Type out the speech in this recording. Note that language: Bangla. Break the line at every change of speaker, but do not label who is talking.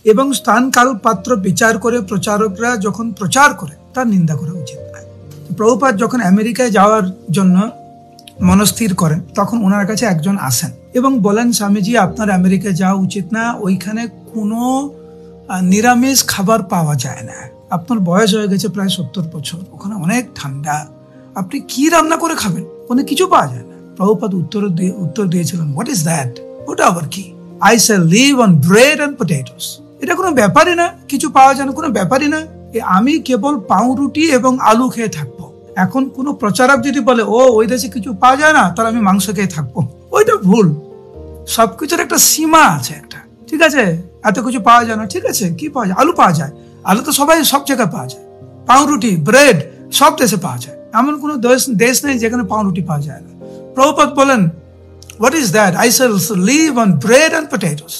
এবং স্থান কাল পাত্র বিচার করে প্রচারকরা যখন প্রচার করে তার নিন্দা করা উচিত নয়। প্রভুপাদ যখন আমেরিকায় যাওয়ার জন্য মনস্থির করেন তখন ওনার কাছে একজন আসেন এবং বলেন, স্বামীজি আপনার আমেরিকায় যাওয়া উচিত না, ওইখানে কোনো নিরামিষ খাবার পাওয়া যায় না, আপনার বয়স হয়ে গেছে প্রায় 70 বছর, ওখানে অনেক ঠান্ডা, আপনি কি রান্না করে খাবেন, ওখানে কিছু পাওয়া যায় না। প্রভুপাদ উত্তর দিয়েছিলেন, হোয়াট ইজ দ্যাট, ওটা আবার কি? I shall live on bread and potatoes. এটা কোনো ব্যাপারই না, কিছু পাওয়া যায় না, কোনো ব্যাপারই না, আমি কেবল পাউরুটি এবং আলু খেয়ে থাকবো। এখন কোনো প্রচারক যদি বলে ওই দেশে কিছু পাওয়া যায় না, তাহলে আমি মাংস খেয়ে থাকবো, ওইটা ভুল। সবকিছুর একটা সীমা আছে একটা, ঠিক আছে? এত কিছু পাওয়া যায় না, ঠিক আছে, কি পাওয়া যায়? আলু পাওয়া যায়, আলু তো সব জায়গায় পাওয়া যায়, পাউরুটি ব্রেড সব দেশে পাওয়া যায়, এমন কোনো দেশ নেই যেখানে পাউরুটি পাওয়া যায় না। প্রভুপাদ বলেন, what is that? I shall live on bread and potatoes.